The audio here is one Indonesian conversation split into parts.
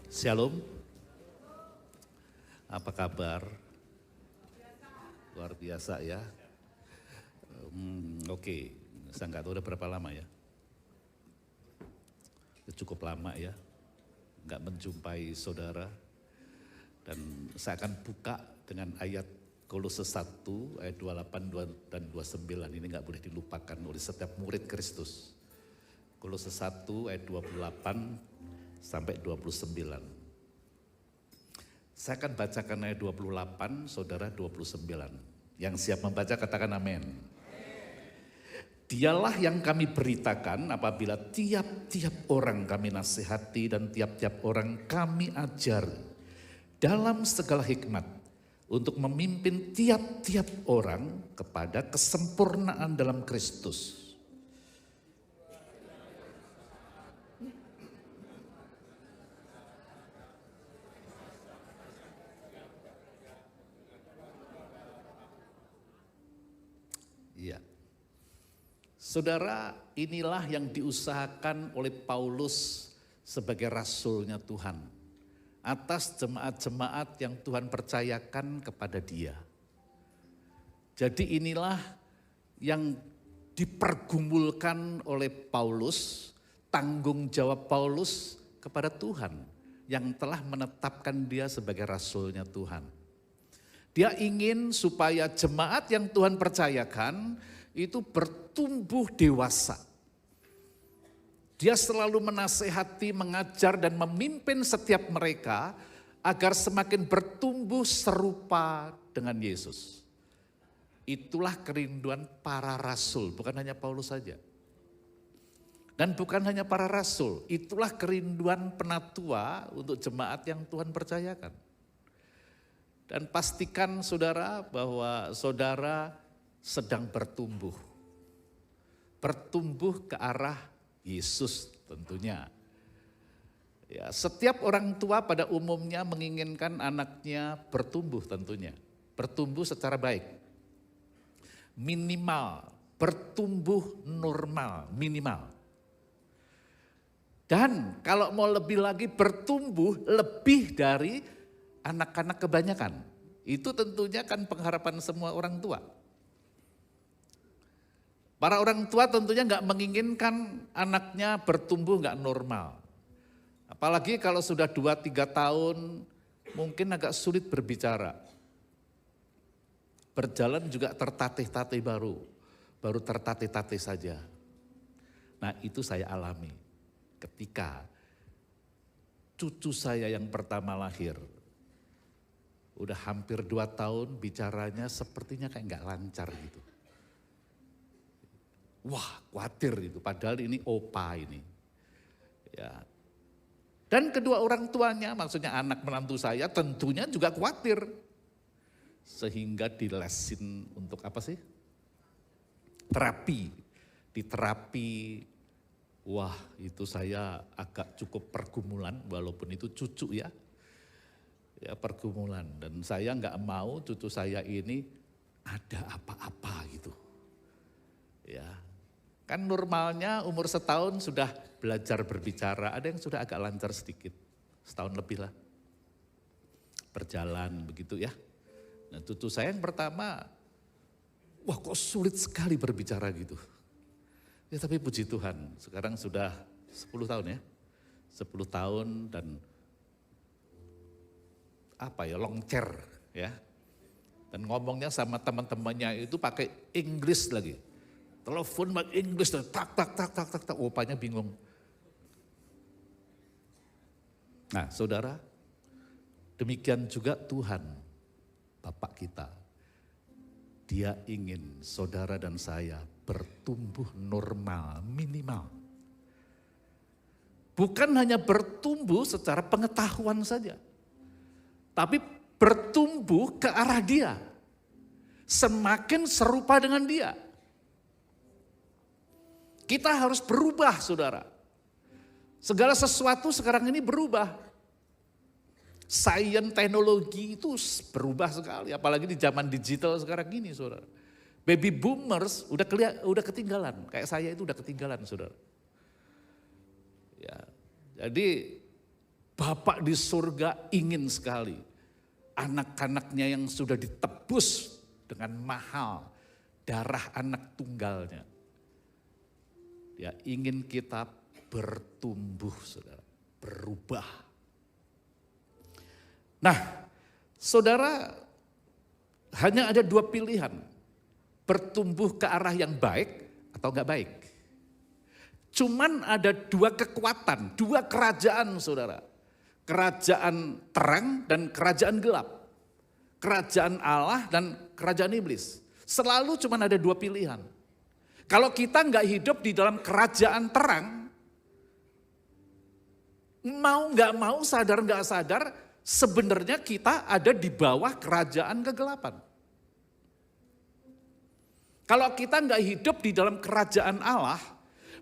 Shalom, apa kabar? Luar biasa ya. Oke, saya nggak tahu udah berapa lama ya. Cukup lama ya, nggak menjumpai saudara. Dan saya akan buka dengan ayat Kolose 1 ayat 28 dan 29. Ini nggak boleh dilupakan oleh setiap murid Kristus. Kolose 1 ayat 28 sampai 29. Saya akan bacakan ayat 28, saudara 29. Yang siap membaca katakan amin. Dialah yang kami beritakan apabila tiap-tiap orang kami nasihati dan tiap-tiap orang kami ajar dalam segala hikmat untuk memimpin tiap-tiap orang kepada kesempurnaan dalam Kristus. Iya. Saudara, inilah yang diusahakan oleh Paulus sebagai rasulnya Tuhan atas jemaat-jemaat yang Tuhan percayakan kepada dia. Jadi inilah yang dipergumulkan oleh Paulus, tanggung jawab Paulus kepada Tuhan yang telah menetapkan dia sebagai rasulnya Tuhan. Dia ingin supaya jemaat yang Tuhan percayakan itu bertumbuh dewasa. Dia selalu menasehati, mengajar dan memimpin setiap mereka agar semakin bertumbuh serupa dengan Yesus. Itulah kerinduan para rasul, bukan hanya Paulus saja. Dan bukan hanya para rasul, itulah kerinduan penatua untuk jemaat yang Tuhan percayakan. Dan pastikan saudara bahwa saudara sedang bertumbuh. Bertumbuh ke arah Yesus tentunya. Ya, setiap orang tua pada umumnya menginginkan anaknya bertumbuh tentunya. Bertumbuh secara baik. Minimal, bertumbuh normal, minimal. Dan kalau mau lebih lagi bertumbuh lebih dari anak-anak kebanyakan, itu tentunya kan pengharapan semua orang tua. Para orang tua tentunya nggak menginginkan anaknya bertumbuh nggak normal. Apalagi kalau sudah 2-3 tahun mungkin agak sulit berbicara. Berjalan juga tertatih-tatih baru tertatih-tatih saja. Nah itu saya alami ketika cucu saya yang pertama lahir. Udah hampir 2 tahun bicaranya sepertinya kayak nggak lancar gitu. Wah khawatir itu, padahal ini opa ini. Ya. Dan kedua orang tuanya, maksudnya anak menantu saya tentunya juga khawatir. Sehingga dilesin untuk apa sih? Terapi. Di terapi, wah itu saya agak cukup pergumulan walaupun itu cucu ya. Ya pergumulan dan saya nggak mau cucu saya ini ada apa-apa gitu. Ya, kan normalnya umur setahun sudah belajar berbicara, ada yang sudah agak lancar sedikit, setahun lebih lah. Berjalan begitu ya. Nah cucu saya yang pertama, wah kok sulit sekali berbicara gitu. Ya tapi puji Tuhan, sekarang sudah 10 tahun ya. 10 tahun dan longcer ya. Dan ngomongnya sama teman-temannya itu pakai Inggris lagi. Telepon pakai Inggris, tak. Opanya bingung. Nah saudara, demikian juga Tuhan, Bapak kita. Dia ingin saudara dan saya bertumbuh normal, minimal. Bukan hanya bertumbuh secara pengetahuan saja. Tapi bertumbuh ke arah dia. Semakin serupa dengan dia. Kita harus berubah saudara. Segala sesuatu sekarang ini berubah. Sains, teknologi itu berubah sekali. Apalagi di zaman digital sekarang ini saudara. Baby boomers udah ketinggalan. Kayak saya itu udah ketinggalan saudara. Ya, jadi Bapak di surga ingin sekali anak-anaknya yang sudah ditebus dengan mahal darah anak tunggalnya. Dia ingin kita bertumbuh, saudara, berubah. Nah, saudara, hanya ada dua pilihan, bertumbuh ke arah yang baik atau enggak baik. Cuman ada dua kekuatan, dua kerajaan, saudara. Kerajaan terang dan kerajaan gelap. Kerajaan Allah dan kerajaan iblis. Selalu cuman ada dua pilihan. Kalau kita enggak hidup di dalam kerajaan terang, mau enggak mau, sadar enggak sadar, sebenarnya kita ada di bawah kerajaan kegelapan. Kalau kita enggak hidup di dalam kerajaan Allah,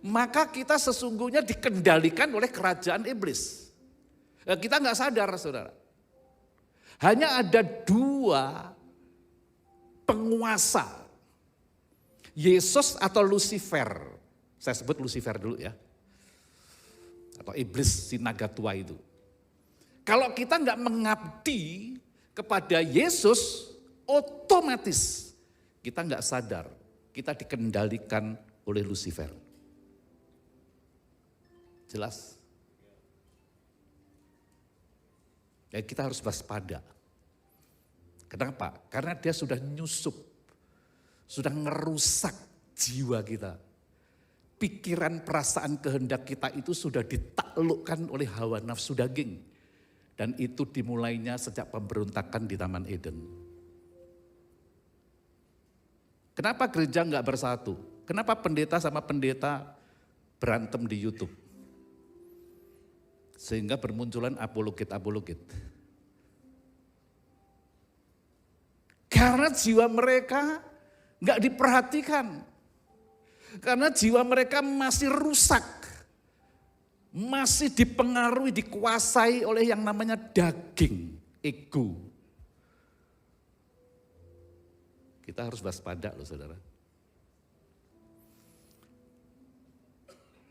maka kita sesungguhnya dikendalikan oleh kerajaan iblis. Kita enggak sadar, saudara. Hanya ada dua penguasa, Yesus atau Lucifer. Saya sebut Lucifer dulu ya. Atau iblis si naga tua itu. Kalau kita enggak mengabdi kepada Yesus, otomatis kita enggak sadar, kita dikendalikan oleh Lucifer. Jelas? Ya, kita harus waspada. Kenapa? Karena dia sudah nyusup, sudah ngerusak jiwa kita. Pikiran, perasaan, kehendak kita itu sudah ditaklukkan oleh hawa nafsu daging. Dan itu dimulainya sejak pemberontakan di Taman Eden. Kenapa gereja enggak bersatu? Kenapa pendeta sama pendeta berantem di YouTube? Sehingga bermunculan apologet-apologet. Karena jiwa mereka enggak diperhatikan. Karena jiwa mereka masih rusak. Masih dipengaruhi, dikuasai oleh yang namanya daging, ego. Kita harus waspada loh, saudara.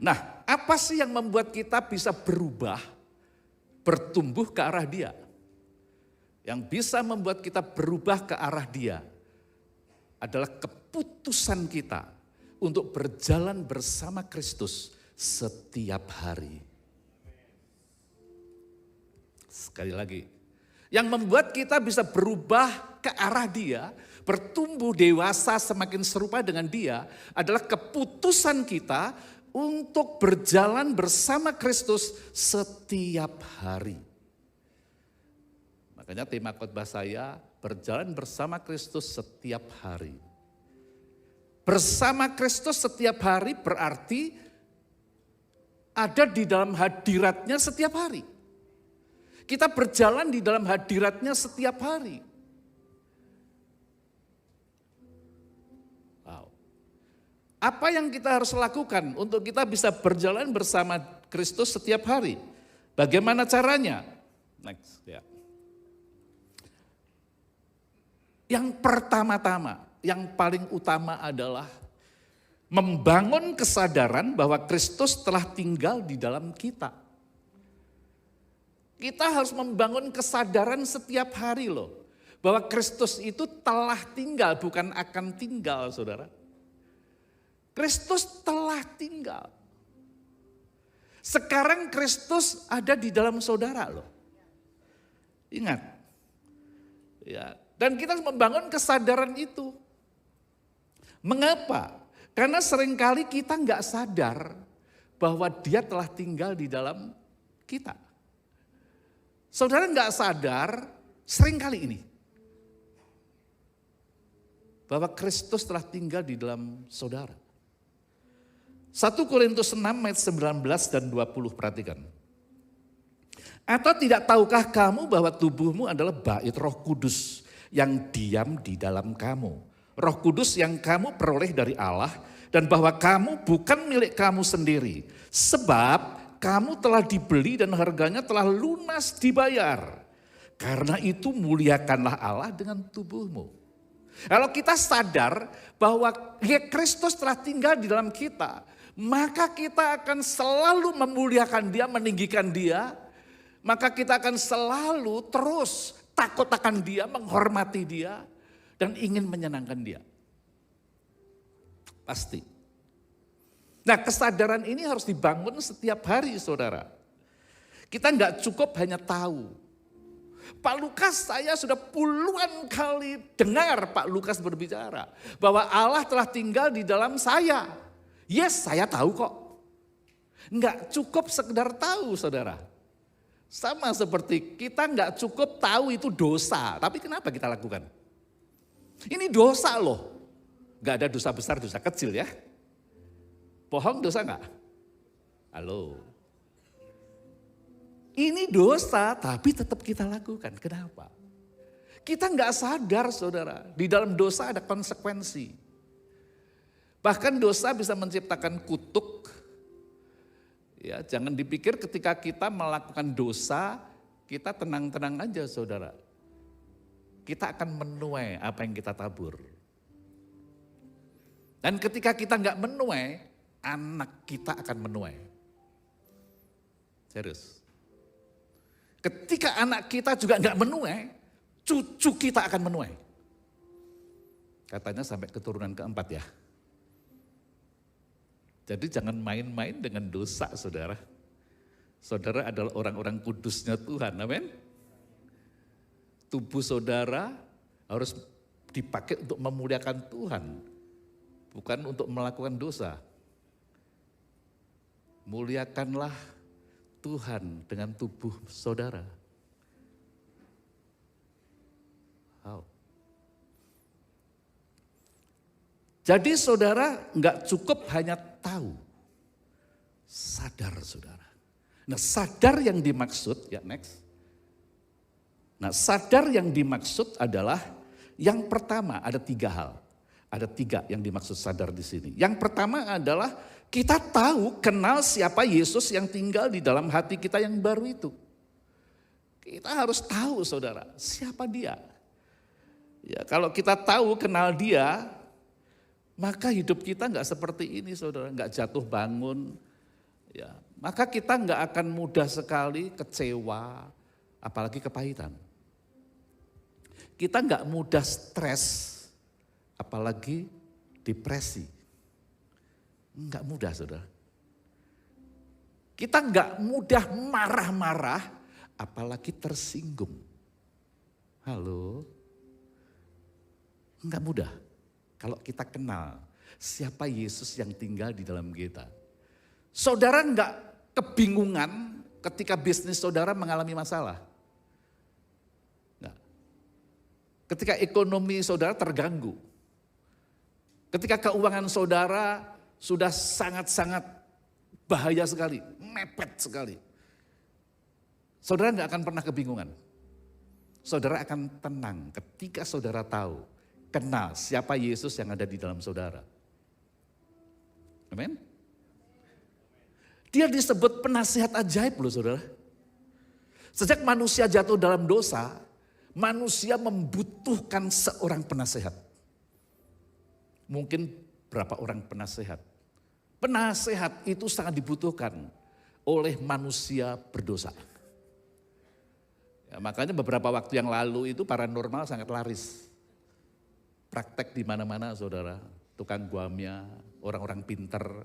Nah, apa sih yang membuat kita bisa berubah, bertumbuh ke arah dia? Yang bisa membuat kita berubah ke arah dia adalah keputusan kita untuk berjalan bersama Kristus setiap hari. Sekali lagi, yang membuat kita bisa berubah ke arah dia, bertumbuh dewasa semakin serupa dengan dia adalah keputusan kita untuk berjalan bersama Kristus setiap hari. Makanya tema khotbah saya, berjalan bersama Kristus setiap hari. Bersama Kristus setiap hari berarti ada di dalam hadiratnya setiap hari. Kita berjalan di dalam hadiratnya setiap hari. Apa yang kita harus lakukan untuk kita bisa berjalan bersama Kristus setiap hari? Bagaimana caranya? Next, ya. Yang pertama-tama, yang paling utama adalah membangun kesadaran bahwa Kristus telah tinggal di dalam kita. Kita harus membangun kesadaran setiap hari loh, bahwa Kristus itu telah tinggal, bukan akan tinggal, saudara. Kristus telah tinggal. Sekarang Kristus ada di dalam saudara loh. Ingat. Ya, dan kita harus membangun kesadaran itu. Mengapa? Karena seringkali kita enggak sadar bahwa dia telah tinggal di dalam kita. Saudara enggak sadar seringkali ini. Bahwa Kristus telah tinggal di dalam saudara. 1 Korintus 6 ayat 19 dan 20, perhatikan. Atau tidak tahukah kamu bahwa tubuhmu adalah bait Roh Kudus yang diam di dalam kamu. Roh Kudus yang kamu peroleh dari Allah dan bahwa kamu bukan milik kamu sendiri. Sebab kamu telah dibeli dan harganya telah lunas dibayar. Karena itu muliakanlah Allah dengan tubuhmu. Kalau kita sadar bahwa Kristus telah tinggal di dalam kita, maka kita akan selalu memuliakan dia, meninggikan dia, maka kita akan selalu terus takut akan dia, menghormati dia, dan ingin menyenangkan dia. Pasti. Nah, kesadaran ini harus dibangun setiap hari, saudara. Kita nggak cukup hanya tahu. Pak Lukas, saya sudah puluhan kali dengar Pak Lukas berbicara bahwa Allah telah tinggal di dalam saya. Yes, saya tahu kok. Nggak cukup sekedar tahu, saudara. Sama seperti kita nggak cukup tahu itu dosa, tapi kenapa kita lakukan? Ini dosa loh. Nggak ada dosa besar, dosa kecil ya. Bohong dosa nggak? Halo. Ini dosa tapi tetap kita lakukan. Kenapa? Kita nggak sadar, saudara. Di dalam dosa ada konsekuensi. Bahkan dosa bisa menciptakan kutuk. Ya, jangan dipikir ketika kita melakukan dosa, kita tenang-tenang aja, saudara. Kita akan menuai apa yang kita tabur. Dan ketika kita nggak menuai, anak kita akan menuai. Serius. Ketika anak kita juga nggak menuai, cucu kita akan menuai. Katanya sampai keturunan keempat ya. Jadi jangan main-main dengan dosa, saudara. Saudara adalah orang-orang kudusnya Tuhan, amin. Tubuh saudara harus dipakai untuk memuliakan Tuhan, bukan untuk melakukan dosa. Muliakanlah Tuhan dengan tubuh saudara. Wow. Jadi saudara nggak cukup hanya tahu, sadar saudara. Nah sadar yang dimaksud, ya next. Nah sadar yang dimaksud adalah yang pertama ada 3 hal. Ada 3 yang dimaksud sadar di sini. Yang pertama adalah kita tahu, kenal siapa Yesus yang tinggal di dalam hati kita yang baru itu. Kita harus tahu saudara, siapa dia. Ya, kalau kita tahu, kenal dia, maka hidup kita nggak seperti ini saudara, nggak jatuh bangun. Ya, maka kita nggak akan mudah sekali kecewa, apalagi kepahitan. Kita nggak mudah stres, apalagi depresi. Enggak mudah saudara. Kita enggak mudah marah-marah, apalagi tersinggung. Halo? Enggak mudah. Kalau kita kenal siapa Yesus yang tinggal di dalam kita. Saudara enggak kebingungan ketika bisnis saudara mengalami masalah. Enggak. Ketika ekonomi saudara terganggu. Ketika keuangan saudara sudah sangat-sangat bahaya sekali, mepet sekali. Saudara nggak akan pernah kebingungan. Saudara akan tenang ketika saudara tahu, kenal siapa Yesus yang ada di dalam saudara. Amin. Dia disebut penasihat ajaib loh saudara. Sejak manusia jatuh dalam dosa, manusia membutuhkan seorang penasehat. Mungkin berapa orang penasehat? Penasehat itu sangat dibutuhkan oleh manusia berdosa. Ya, makanya beberapa waktu yang lalu itu paranormal sangat laris. Praktek di mana-mana saudara, tukang guamnya, orang-orang pinter.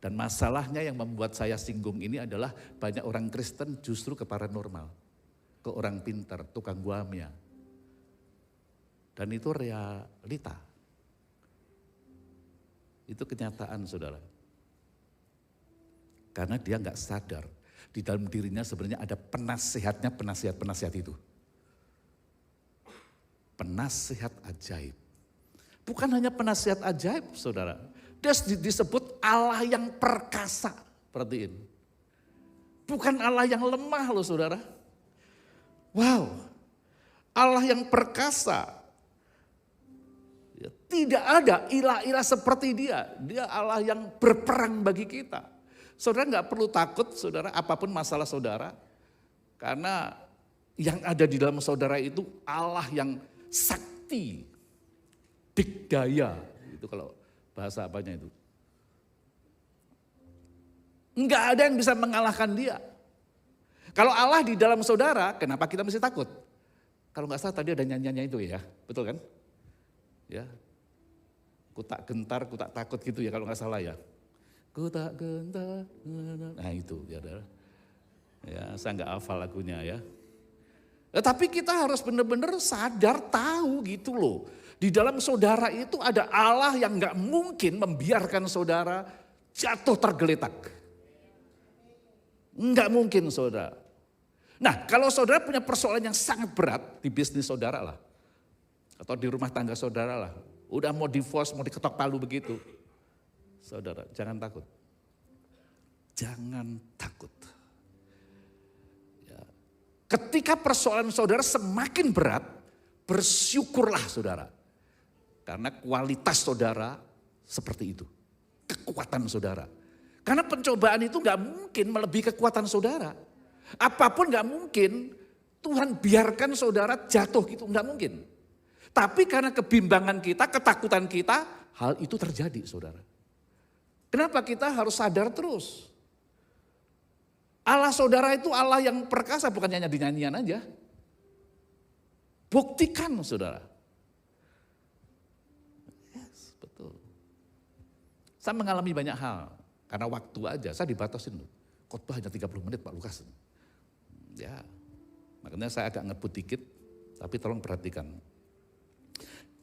Dan masalahnya yang membuat saya singgung ini adalah banyak orang Kristen justru ke paranormal. Ke orang pinter, tukang guamnya. Dan itu realita. Itu kenyataan saudara. Karena dia nggak sadar di dalam dirinya sebenarnya ada penasehatnya, penasihat itu. Penasihat ajaib. Bukan hanya penasihat ajaib saudara. Dia disebut Allah yang perkasa. Perhatiin. Bukan Allah yang lemah loh saudara. Wow. Allah yang perkasa. Tidak ada ilah-ilah seperti dia. Dia Allah yang berperang bagi kita. Saudara nggak perlu takut saudara apapun masalah saudara. Karena yang ada di dalam saudara itu Allah yang sakti. Dikdaya. Itu kalau bahasa apanya itu. Enggak ada yang bisa mengalahkan dia. Kalau Allah di dalam saudara, kenapa kita mesti takut? Kalau nggak salah tadi ada nyanyiannya itu ya, betul kan? Ya, ku tak gentar, ku tak takut gitu ya kalau nggak salah ya. Ku tak gentar, nah itu ya, ya saya nggak hafal lagunya ya. Tapi kita harus benar-benar sadar tahu gitu loh. Di dalam saudara itu ada Allah yang nggak mungkin membiarkan saudara jatuh tergeletak. Nggak mungkin saudara. Nah kalau saudara punya persoalan yang sangat berat di bisnis saudara lah. Atau di rumah tangga saudara lah. Udah mau divorce, mau diketok palu begitu. Saudara jangan takut. Jangan takut. Ketika persoalan saudara semakin berat, bersyukurlah saudara. Karena kualitas saudara seperti itu. Kekuatan saudara. Karena pencobaan itu gak mungkin melebihi kekuatan saudara. Apapun gak mungkin Tuhan biarkan saudara jatuh gitu, gak mungkin. Tapi karena kebimbangan kita, ketakutan kita, hal itu terjadi saudara. Kenapa kita harus sadar terus? Allah saudara itu Allah yang perkasa, bukan hanya nyanyian aja. Buktikan saudara. Yes, betul. Saya mengalami banyak hal, karena waktu aja, saya dibatasin loh. Khotbah hanya 30 menit Pak Lukas. Ya, makanya saya agak ngebut dikit, tapi tolong perhatikan.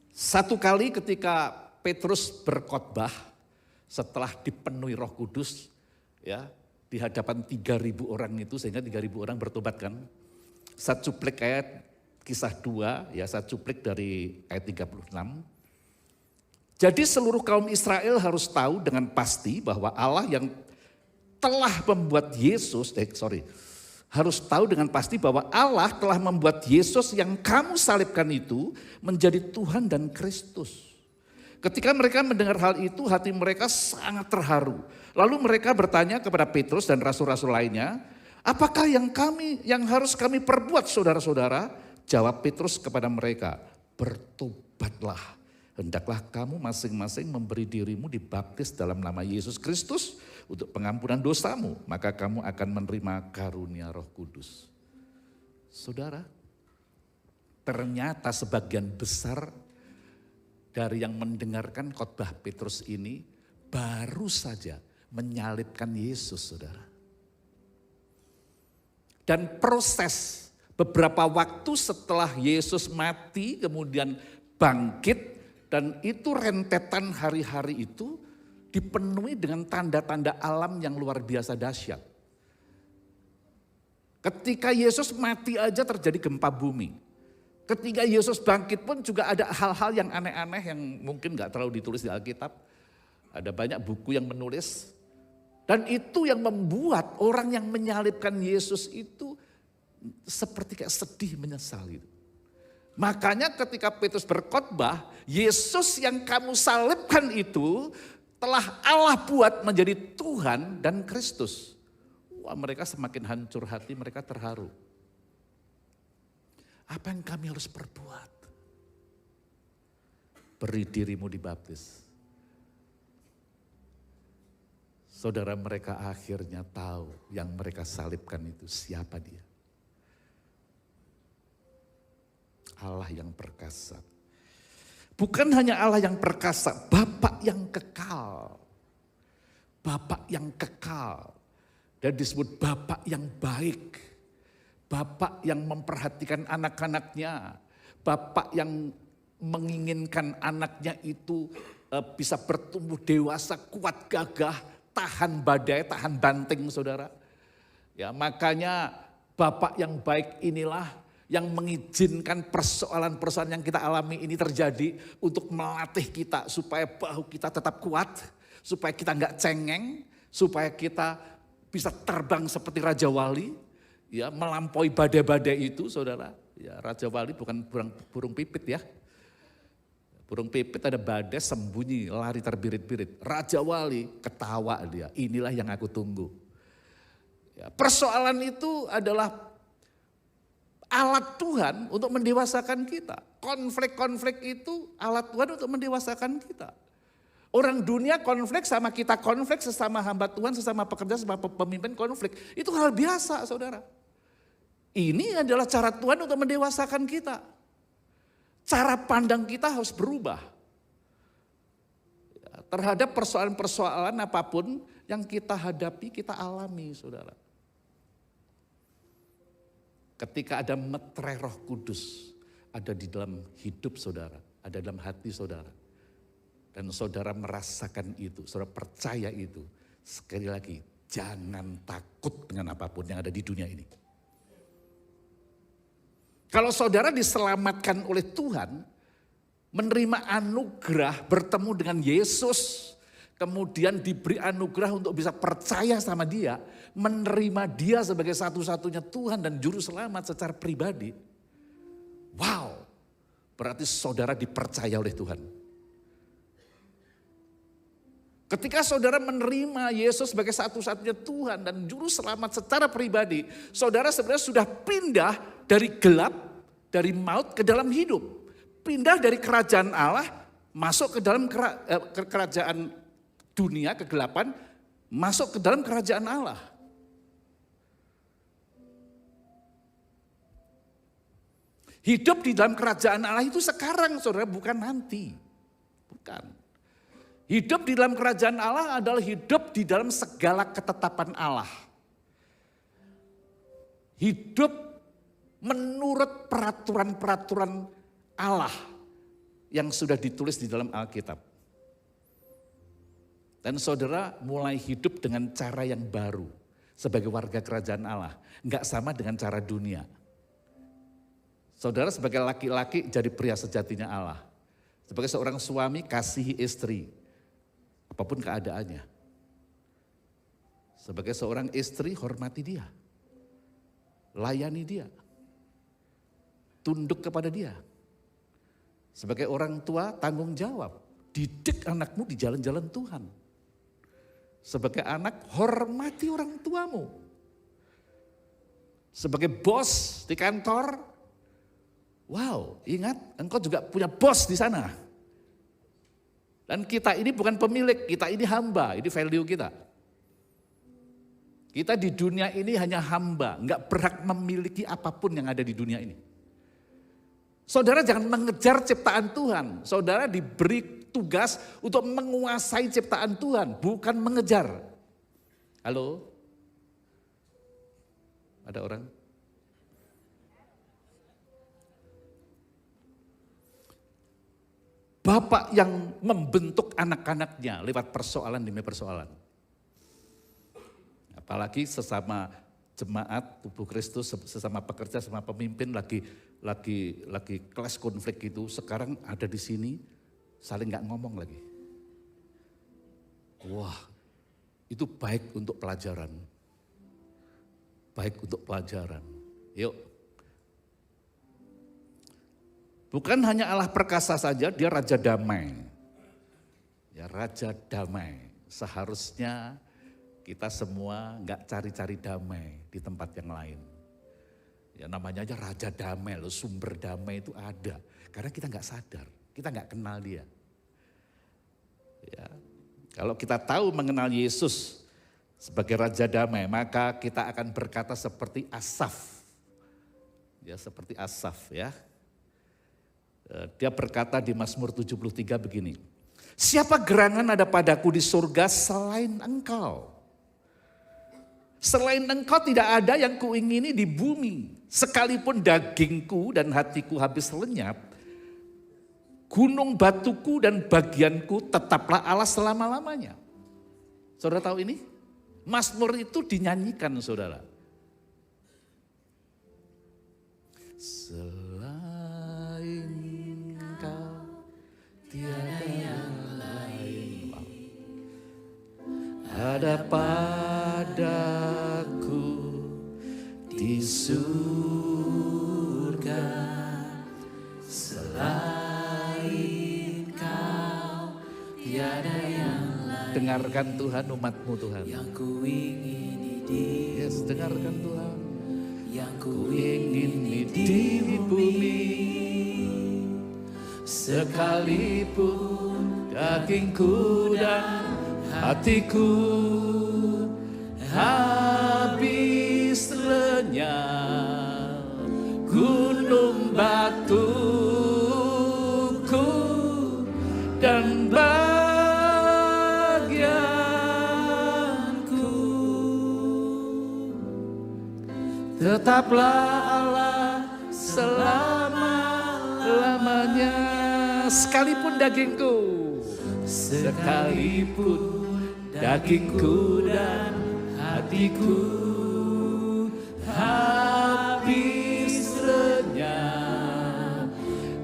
Satu kali ketika Petrus berkhotbah, setelah dipenuhi Roh Kudus, ya, di hadapan 3.000 orang itu, sehingga 3.000 orang bertobat kan. Saya cuplik ayat Kisah 2, ya saya cuplik dari ayat 36. Jadi seluruh kaum Israel harus tahu dengan pasti bahwa Allah yang telah membuat Yesus, harus tahu dengan pasti bahwa Allah telah membuat Yesus yang kamu salibkan itu menjadi Tuhan dan Kristus. Ketika mereka mendengar hal itu, hati mereka sangat terharu. Lalu mereka bertanya kepada Petrus dan rasul-rasul lainnya, apakah yang harus kami perbuat saudara-saudara? Jawab Petrus kepada mereka, bertobatlah. Hendaklah kamu masing-masing memberi dirimu dibaptis dalam nama Yesus Kristus untuk pengampunan dosamu. Maka kamu akan menerima karunia Roh Kudus. Saudara, ternyata sebagian besar dari yang mendengarkan khotbah Petrus ini baru saja menyalibkan Yesus, saudara. Dan proses beberapa waktu setelah Yesus mati kemudian bangkit, dan itu rentetan hari-hari itu dipenuhi dengan tanda-tanda alam yang luar biasa dahsyat. Ketika Yesus mati aja terjadi gempa bumi. Ketika Yesus bangkit pun juga ada hal-hal yang aneh-aneh yang mungkin gak terlalu ditulis di Alkitab. Ada banyak buku yang menulis. Dan itu yang membuat orang yang menyalibkan Yesus itu seperti kayak sedih, menyesal gitu. Makanya ketika Petrus berkhotbah, Yesus yang kamu salibkan itu telah Allah buat menjadi Tuhan dan Kristus. Wah, mereka semakin hancur hati, mereka terharu. Apa yang kami harus perbuat? Beri dirimu dibaptis. Saudara, mereka akhirnya tahu yang mereka salibkan itu siapa dia. Allah yang perkasa. Bukan hanya Allah yang perkasa, Bapa yang kekal. Bapa yang kekal. Dan disebut Bapa yang baik. Bapak yang memperhatikan anak-anaknya, bapak yang menginginkan anaknya itu bisa bertumbuh dewasa, kuat gagah, tahan badai, tahan banting saudara. Ya, makanya bapak yang baik inilah yang mengizinkan persoalan-persoalan yang kita alami ini terjadi untuk melatih kita supaya bahu kita tetap kuat, supaya kita enggak cengeng, supaya kita bisa terbang seperti Raja Wali. Ya, melampaui badai-badai itu saudara. Ya, Raja Wali bukan burung pipit ya. Burung pipit ada badai sembunyi, lari terbirit-birit. Raja Wali ketawa dia, inilah yang aku tunggu. Ya, persoalan itu adalah alat Tuhan untuk mendewasakan kita. Konflik-konflik itu alat Tuhan untuk mendewasakan kita. Orang dunia konflik sama kita konflik, sesama hamba Tuhan, sesama pekerja, sesama pemimpin konflik. Itu hal biasa saudara. Ini adalah cara Tuhan untuk mendewasakan kita. Cara pandang kita harus berubah. Terhadap persoalan-persoalan apapun yang kita hadapi, kita alami, saudara. Ketika ada meterai Roh Kudus, ada di dalam hidup saudara, ada dalam hati saudara. Dan saudara merasakan itu, saudara percaya itu. Sekali lagi, jangan takut dengan apapun yang ada di dunia ini. Kalau saudara diselamatkan oleh Tuhan, menerima anugerah bertemu dengan Yesus, kemudian diberi anugerah untuk bisa percaya sama dia, menerima dia sebagai satu-satunya Tuhan dan Juru Selamat secara pribadi. Wow, berarti saudara dipercaya oleh Tuhan. Ketika saudara menerima Yesus sebagai satu-satunya Tuhan dan Juru Selamat secara pribadi, saudara sebenarnya sudah pindah dari gelap, dari maut ke dalam hidup. Pindah dari kerajaan Allah, masuk ke dalam kerajaan dunia, kegelapan, masuk ke dalam kerajaan Allah. Hidup di dalam kerajaan Allah itu sekarang, saudara, bukan nanti. Bukan. Hidup di dalam kerajaan Allah adalah hidup di dalam segala ketetapan Allah. Hidup menurut peraturan-peraturan Allah yang sudah ditulis di dalam Alkitab. Dan saudara mulai hidup dengan cara yang baru sebagai warga kerajaan Allah. Enggak sama dengan cara dunia. Saudara sebagai laki-laki jadi pria sejatinya Allah. Sebagai seorang suami kasihi istri. Apapun keadaannya. Sebagai seorang istri hormati dia. Layani dia. Tunduk kepada dia. Sebagai orang tua tanggung jawab. Didik anakmu di jalan-jalan Tuhan. Sebagai anak hormati orang tuamu. Sebagai bos di kantor. Wow, ingat engkau juga punya bos di sana. Dan kita ini bukan pemilik, kita ini hamba, ini value kita. Kita di dunia ini hanya hamba, enggak berhak memiliki apapun yang ada di dunia ini. Saudara jangan mengejar ciptaan Tuhan, saudara diberi tugas untuk menguasai ciptaan Tuhan, bukan mengejar. Halo? Ada orang? Bapak yang membentuk anak-anaknya lewat persoalan demi persoalan. Apalagi sesama jemaat tubuh Kristus, sesama pekerja, sesama pemimpin lagi kelas konflik itu. Sekarang ada di sini saling nggak ngomong lagi. Wah, itu baik untuk pelajaran. Baik untuk pelajaran. Yuk. Bukan hanya Allah perkasa saja, dia Raja Damai. Ya, Raja Damai. Seharusnya kita semua nggak cari-cari damai di tempat yang lain. Ya namanya aja Raja Damai, loh, sumber damai itu ada. Karena kita nggak sadar, kita nggak kenal dia. Ya, kalau kita tahu mengenal Yesus sebagai Raja Damai, maka kita akan berkata seperti Asaf. Ya, seperti Asaf ya. Dia berkata di Mazmur 73 begini. Siapa gerangan ada padaku di surga selain engkau? Selain engkau tidak ada yang kuingini di bumi. Sekalipun dagingku dan hatiku habis lenyap, gunung batuku dan bagianku tetaplah Allah selama-lamanya. Saudara tahu ini? Mazmur itu dinyanyikan saudara. Tiada yang lain ada padaku di surga selain kau tiada yang lain. Dengarkan Tuhan umatmu Tuhan. Yang ku ingini di yes, dengarkan Tuhan. Yang ku ingini di bumi. Sekalipun dagingku dan hatiku habis lenyap, gunung batuku dan bagianku. Tetaplah Allah selama-lamanya. Sekalipun dagingku, dan hatiku habis lenyap,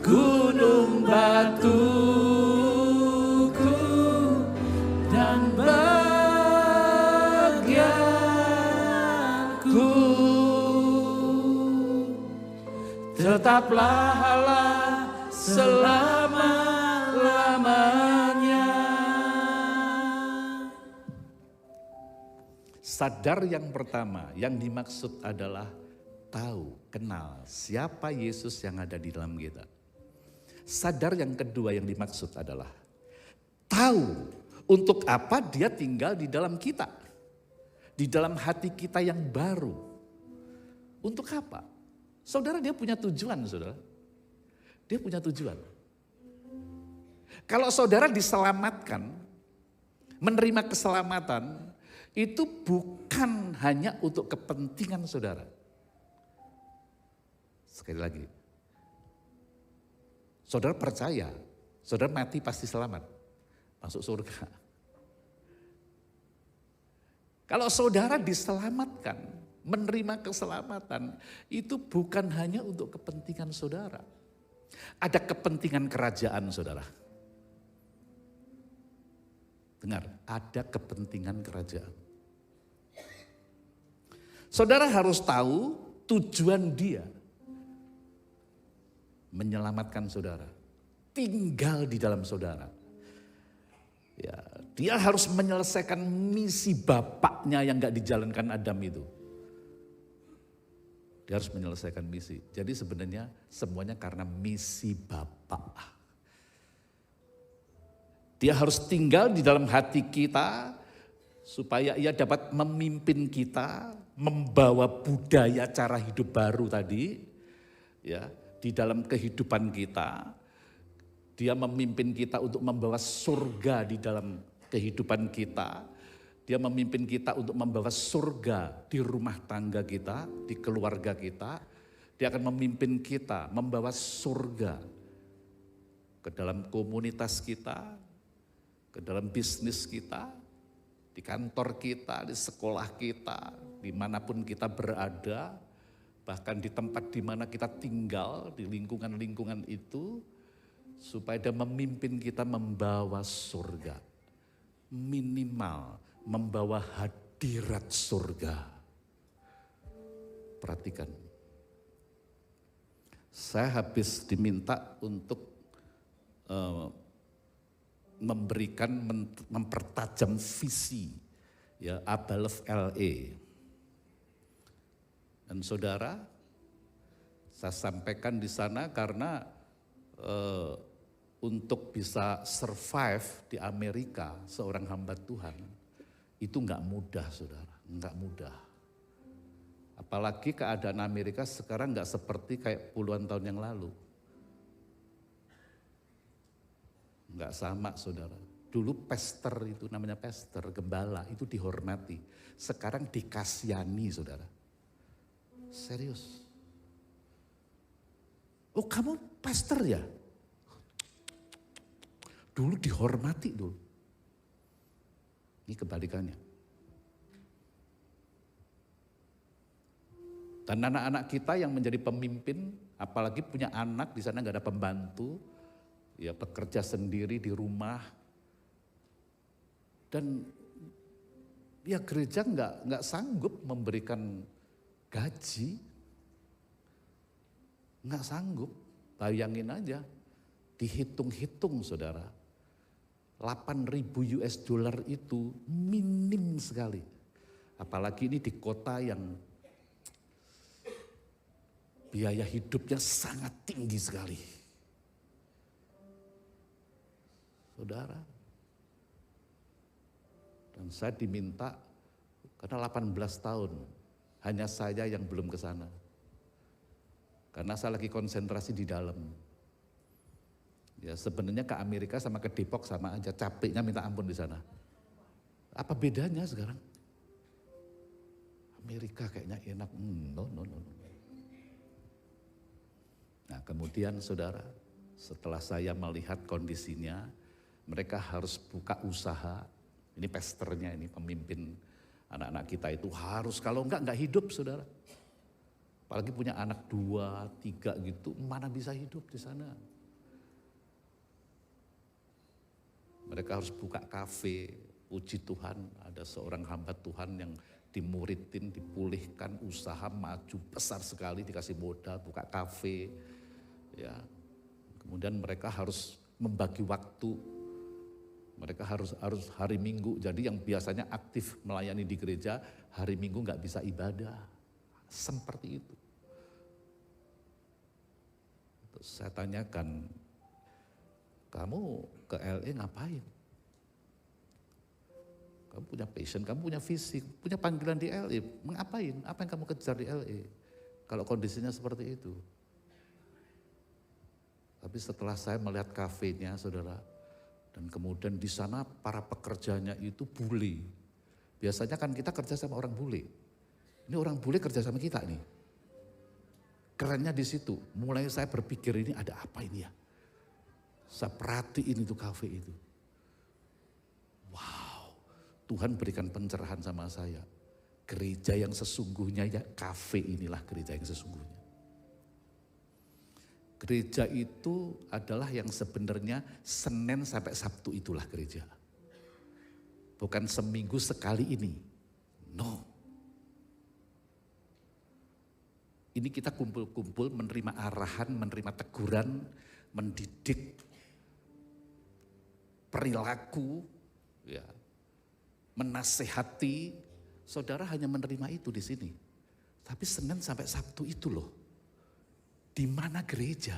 gunung batuku dan bagianku. Tetaplah Allah selama-lamanya. Sadar yang pertama yang dimaksud adalah tahu, kenal siapa Yesus yang ada di dalam kita. Sadar yang kedua yang dimaksud adalah tahu untuk apa dia tinggal di dalam kita. Di dalam hati kita yang baru. Untuk apa? Saudara, dia punya tujuan, saudara. Dia punya tujuan. Kalau saudara diselamatkan, menerima keselamatan, itu bukan hanya untuk kepentingan saudara. Sekali lagi, saudara percaya, saudara mati pasti selamat, masuk surga. Kalau saudara diselamatkan, menerima keselamatan, itu bukan hanya untuk kepentingan saudara. Ada kepentingan kerajaan saudara. Dengar, ada kepentingan kerajaan. Saudara harus tahu tujuan dia menyelamatkan saudara, tinggal di dalam saudara. Ya, dia harus menyelesaikan misi bapaknya yang gak dijalankan Adam itu. Dia harus menyelesaikan misi. Jadi sebenarnya semuanya karena misi Bapak. Dia harus tinggal di dalam hati kita supaya ia dapat memimpin kita, membawa budaya cara hidup baru tadi ya di dalam kehidupan kita. Dia memimpin kita untuk membawa surga di dalam kehidupan kita. Dia memimpin kita untuk membawa surga di rumah tangga kita, di keluarga kita. Dia akan memimpin kita membawa surga ke dalam komunitas kita, ke dalam bisnis kita, di kantor kita, di sekolah kita, dimanapun kita berada, bahkan di tempat di mana kita tinggal, di lingkungan-lingkungan itu, supaya dia memimpin kita membawa surga. Minimal membawa hadirat surga. Perhatikan. Saya habis diminta untuk mempertajam visi ya Abalef LA. Dan saudara, saya sampaikan di sana karena untuk bisa survive di Amerika seorang hamba Tuhan itu nggak mudah, saudara, nggak mudah. Apalagi keadaan Amerika sekarang nggak seperti kayak puluhan tahun yang lalu. Nggak sama, saudara. Dulu pastor itu namanya pastor, gembala itu dihormati. Sekarang dikasihani, saudara. Serius. Oh, kamu pastor ya? Dulu dihormati dulu. Ini kebalikannya. Dan anak-anak kita yang menjadi pemimpin, apalagi punya anak di sana nggak ada pembantu, ya bekerja sendiri di rumah. Dan ya gereja nggak sanggup memberikan gaji, nggak sanggup. Bayangin aja, dihitung-hitung saudara, 8.000 US dollar itu minim sekali. Apalagi ini di kota yang biaya hidupnya sangat tinggi sekali. Saudara, dan saya diminta karena 18 tahun hanya saya yang belum ke sana. Karena saya lagi konsentrasi di dalam. Ya sebenarnya ke Amerika sama ke Depok sama aja, capeknya minta ampun di sana. Apa bedanya sekarang? Amerika kayaknya enak, no. Nah kemudian saudara, setelah saya melihat kondisinya, mereka harus buka usaha. Ini pastornya, ini pemimpin anak-anak kita itu harus, kalau enggak hidup saudara. Apalagi punya anak 2, 3 gitu, mana bisa hidup di sana. Mereka harus buka kafe, puji Tuhan ada seorang hamba Tuhan yang dimuridin, dipulihkan, usaha maju besar sekali, dikasih modal, buka kafe. Ya, kemudian mereka harus membagi waktu, mereka harus hari Minggu, jadi yang biasanya aktif melayani di gereja, hari Minggu nggak bisa ibadah. Seperti itu. Terus saya tanyakan, kamu ke LA ngapain? Kamu punya passion, kamu punya visi, punya panggilan di LA, ngapain? Apa yang kamu kejar di LA? Kalau kondisinya seperti itu. Tapi setelah saya melihat kafenya saudara, dan kemudian di sana para pekerjanya itu bule. Biasanya kan kita kerja sama orang bule. Ini orang bule kerja sama kita nih. Kerennya di situ, mulai saya berpikir ini ada apa ini ya. Saya perhatiin itu kafe itu. Wow, Tuhan berikan pencerahan sama saya. Gereja yang sesungguhnya ya kafe inilah gereja yang sesungguhnya. Gereja itu adalah yang sebenarnya Senin sampai Sabtu itulah gereja. Bukan seminggu sekali ini. No. Ini kita kumpul-kumpul menerima arahan, menerima teguran, mendidik perilaku, ya, menasehati. Saudara hanya menerima itu di sini. Tapi Senin sampai Sabtu itu loh. Di mana gereja?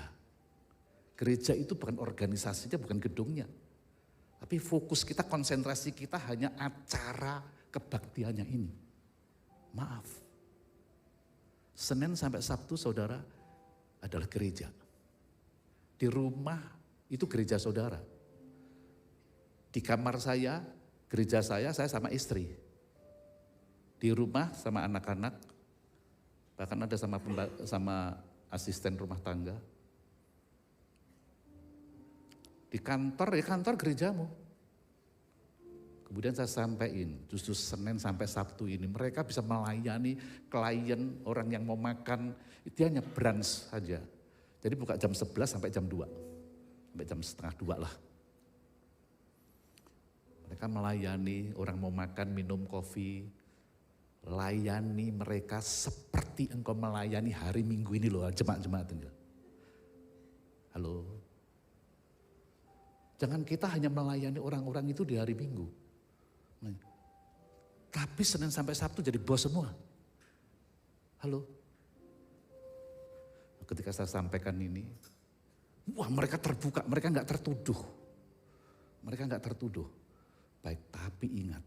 Gereja itu bukan organisasinya, bukan gedungnya. Tapi fokus kita, konsentrasi kita hanya acara kebaktiannya ini. Maaf. Senin sampai Sabtu saudara adalah gereja. Di rumah itu gereja saudara. Di kamar saya, gereja saya sama istri. Di rumah sama anak-anak, bahkan ada sama asisten rumah tangga. Di kantor gerejamu. Kemudian saya sampaikan, justru Senin sampai Sabtu ini mereka bisa melayani klien, orang yang mau makan, itu hanya brunch saja. Jadi buka jam 11 sampai jam 2, sampai jam setengah 2 lah. Mereka melayani orang mau makan, minum kopi, layani mereka seperti engkau melayani hari Minggu ini loh, jemaat-jemaat ini. Halo. Jangan kita hanya melayani orang-orang itu di hari Minggu. Tapi Senin sampai Sabtu jadi bos semua. Halo. Ketika saya sampaikan ini, wah mereka terbuka, mereka nggak tertuduh. Mereka nggak tertuduh. Baik, tapi ingat,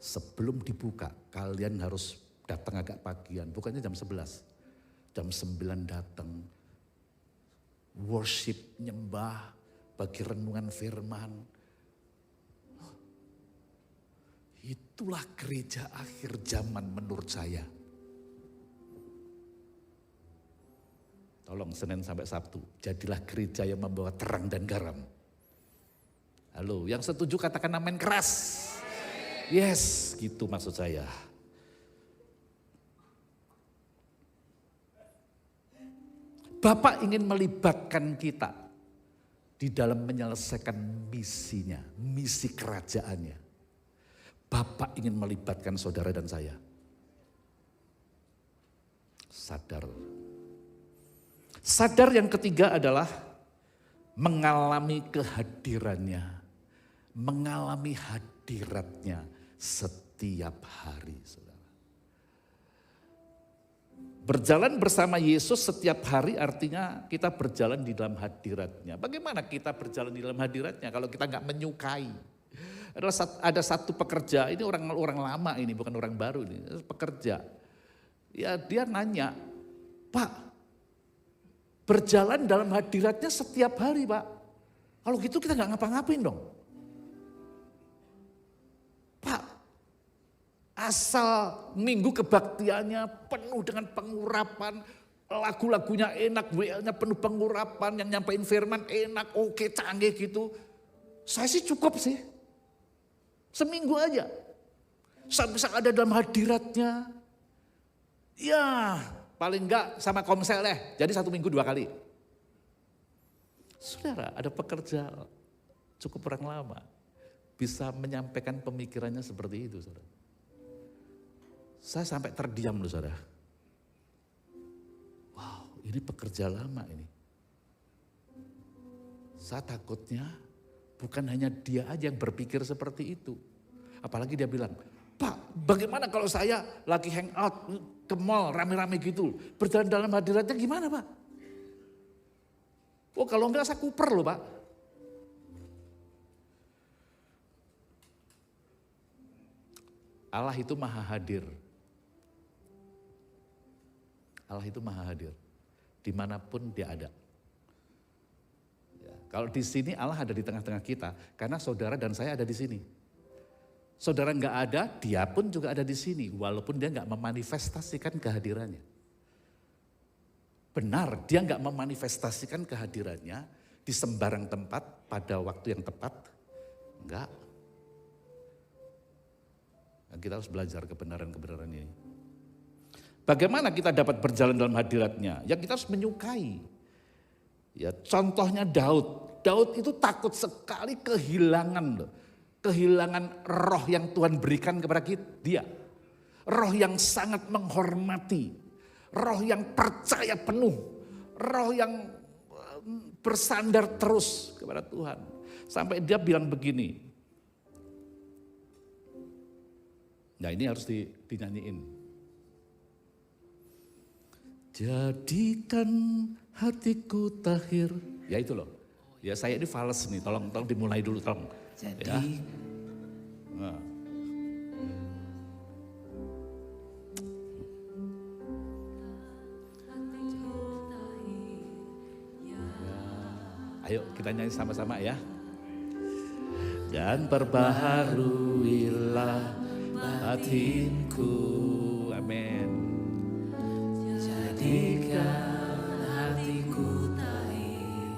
sebelum dibuka kalian harus datang agak pagian, bukannya jam 11. Jam 9 datang, worship, nyembah, bagi renungan firman. Itulah gereja akhir zaman menurut saya. Tolong Senin sampai Sabtu, jadilah gereja yang membawa terang dan garam. Halo, yang setuju katakan amin keras. Yes, gitu maksud saya. Bapak ingin melibatkan kita di dalam menyelesaikan misinya, misi kerajaannya. Bapak ingin melibatkan saudara dan saya. Sadar. Sadar yang ketiga adalah mengalami kehadirannya. Mengalami hadiratnya setiap hari, saudara. Berjalan bersama Yesus setiap hari artinya kita berjalan di dalam hadiratnya. Bagaimana kita berjalan di dalam hadiratnya kalau kita nggak menyukai? Ada satu pekerja, ini orang lama ini, bukan orang baru ini, pekerja. Ya dia nanya, Pak, berjalan dalam hadiratnya setiap hari, Pak. Kalau gitu kita nggak ngapa-ngapain dong. Pak, asal minggu kebaktiannya penuh dengan pengurapan, lagu-lagunya enak, WL-nya penuh pengurapan, yang nyampein firman enak, oke, canggih gitu. Saya sih cukup sih. Seminggu aja. Saya bisa ada dalam hadiratnya. Ya, paling enggak sama komsel deh. Jadi 1 minggu 2 kali. Saudara, ada pekerja cukup orang lama. Bisa menyampaikan pemikirannya seperti itu, saudara. Saya sampai terdiam loh, saudara. Wow, ini pekerja lama ini. Saya takutnya bukan hanya dia aja yang berpikir seperti itu. Apalagi dia bilang, Pak, bagaimana kalau saya lagi hangout ke mall rame-rame gitu, berjalan dalam hadiratnya gimana, Pak? Oh, kalau enggak saya kuper loh, Pak. Allah itu maha hadir. Allah itu maha hadir. Dimanapun dia ada. Ya, kalau di sini Allah ada di tengah-tengah kita, karena saudara dan saya ada di sini. Saudara nggak ada, dia pun juga ada di sini, walaupun dia nggak memanifestasikan kehadirannya. Benar, dia nggak memanifestasikan kehadirannya di sembarang tempat pada waktu yang tepat, enggak. Nah, kita harus belajar kebenaran-kebenaran ini. Bagaimana kita dapat berjalan dalam hadiratnya? Ya kita harus menyukai. Ya contohnya Daud. Daud itu takut sekali kehilangan loh. Kehilangan roh yang Tuhan berikan kepada dia. Roh yang sangat menghormati. Roh yang percaya penuh. Roh yang bersandar terus kepada Tuhan. Sampai dia bilang begini. Nah ini harus dinyanyiin. Jadikan hatiku tahir. Ya itu loh. Ya saya ini fals nih, tolong dimulai dulu tolong. Jadi ya. Nah. Ayo kita nyanyi sama-sama ya. Dan perbaharuilah batinku, amin. Jadikan hatiku tahir,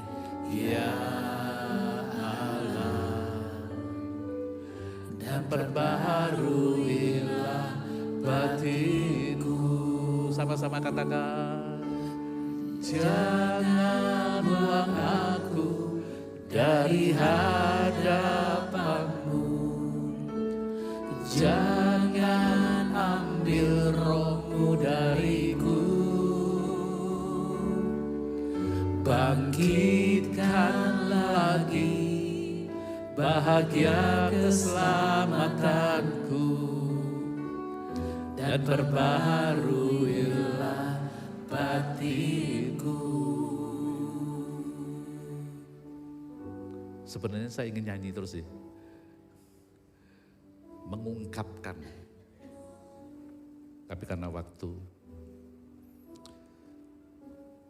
ya perbaharuilah batinku. Sama-sama katakan. Jangan buang aku dari hadapanmu. Jangan ambil rohmu dariku. Bangkitkan lagi bahagia keselamatanku, dan perbaharuilah batinku. Sebenarnya saya ingin nyanyi terus sih, mengungkapkan, tapi karena waktu.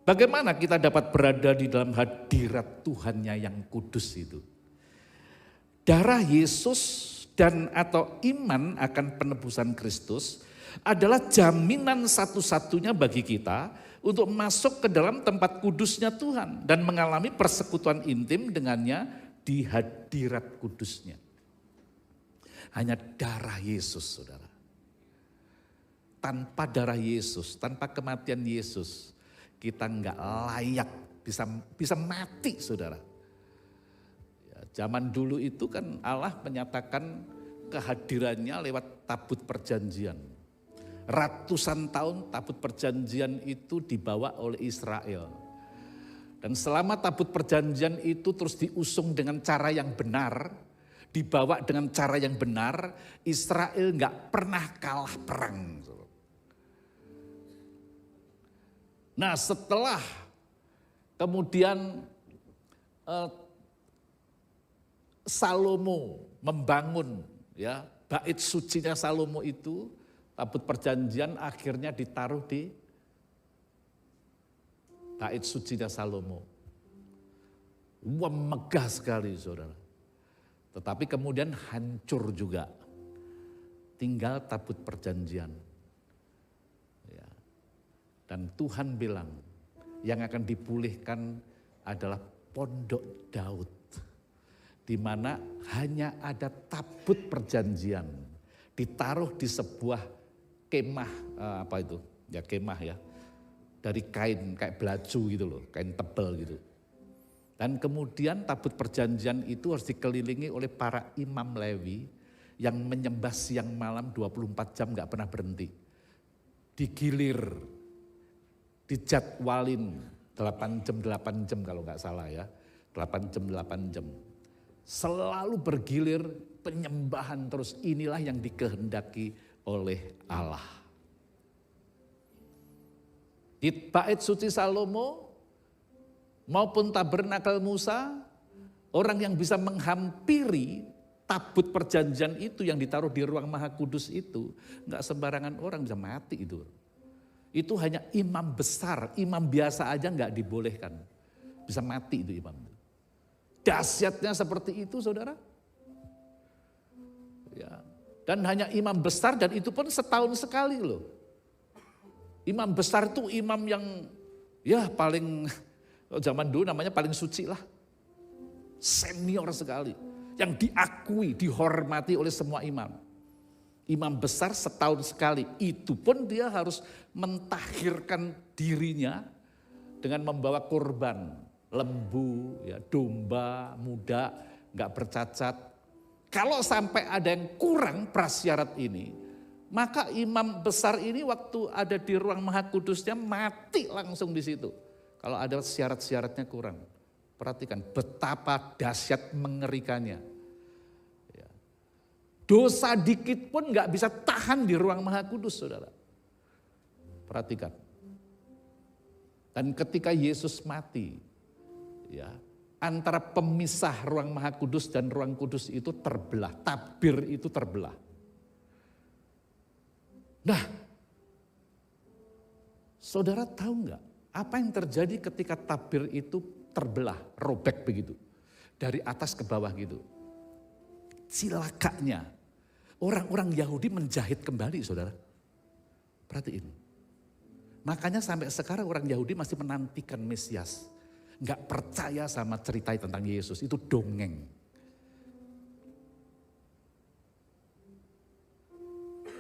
Bagaimana kita dapat berada di dalam hadirat Tuhannya yang kudus itu? Darah Yesus dan atau iman akan penebusan Kristus adalah jaminan satu-satunya bagi kita untuk masuk ke dalam tempat kudusnya Tuhan dan mengalami persekutuan intim dengannya di hadirat kudusnya. Hanya darah Yesus, saudara. Tanpa darah Yesus, tanpa kematian Yesus, kita nggak layak bisa mati, saudara. Zaman dulu itu kan Allah menyatakan kehadirannya lewat tabut perjanjian. Ratusan tahun tabut perjanjian itu dibawa oleh Israel. Dan selama tabut perjanjian itu terus diusung dengan cara yang benar, dibawa dengan cara yang benar, Israel nggak pernah kalah perang. Nah setelah kemudian Salomo membangun ya bait sucinya Salomo itu, tabut perjanjian akhirnya ditaruh di bait sucinya Salomo. Wah, megah sekali saudara. Tetapi kemudian hancur juga. Tinggal tabut perjanjian. Ya. Dan Tuhan bilang yang akan dipulihkan adalah pondok Daud. Di mana hanya ada tabut perjanjian. Ditaruh di sebuah kemah, apa itu? Ya kemah ya. Dari kain kayak belaju gitu loh, kain tebal gitu. Dan kemudian tabut perjanjian itu harus dikelilingi oleh para imam Lewi yang menyembah siang malam 24 jam gak pernah berhenti. Digilir, dijadwalin 8 jam kalau gak salah ya. 8 jam. Selalu bergilir penyembahan terus, inilah yang dikehendaki oleh Allah. Di bait suci Salomo maupun tabernakel Musa, orang yang bisa menghampiri tabut perjanjian itu yang ditaruh di ruang maha kudus itu, enggak sembarangan orang bisa mati itu. Itu hanya imam besar, imam biasa aja enggak dibolehkan. Bisa mati itu imam. Dahsyatnya seperti itu saudara. Ya. Dan hanya imam besar dan itu pun setahun sekali loh. Imam besar itu imam yang ya paling zaman dulu namanya paling suci lah. Senior sekali. Yang diakui, dihormati oleh semua imam. Imam besar setahun sekali. Itu pun dia harus mentahirkan dirinya dengan membawa korban. Lembu, ya, domba, muda, gak bercacat. Kalau sampai ada yang kurang prasyarat ini, maka imam besar ini waktu ada di ruang maha kudusnya mati langsung di situ. Kalau ada syarat-syaratnya kurang. Perhatikan betapa dahsyat mengerikannya. Ya. Dosa dikit pun gak bisa tahan di ruang maha kudus saudara. Perhatikan. Dan ketika Yesus mati, ya, antara pemisah ruang maha kudus dan ruang kudus itu terbelah. Tabir itu terbelah. Nah, saudara tahu nggak apa yang terjadi ketika tabir itu terbelah, robek begitu. Dari atas ke bawah gitu. Cilakanya, orang-orang Yahudi menjahit kembali saudara. Perhatiin. Makanya sampai sekarang orang Yahudi masih menantikan Mesias. Nggak percaya sama cerita tentang Yesus, itu dongeng.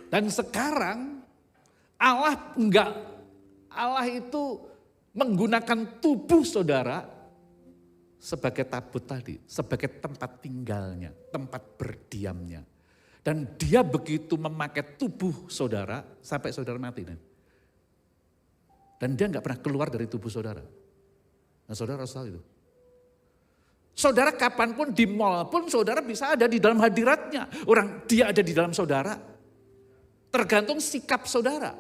Dan sekarang Allah itu menggunakan tubuh saudara sebagai tabut tadi, sebagai tempat tinggalnya, tempat berdiamnya. Dan dia begitu memakai tubuh saudara sampai saudara mati. Dan dia nggak pernah keluar dari tubuh saudara. Nah saudara harus tahu itu. Saudara kapanpun di mall pun saudara bisa ada di dalam hadiratnya. Orang dia ada di dalam saudara. Tergantung sikap saudara.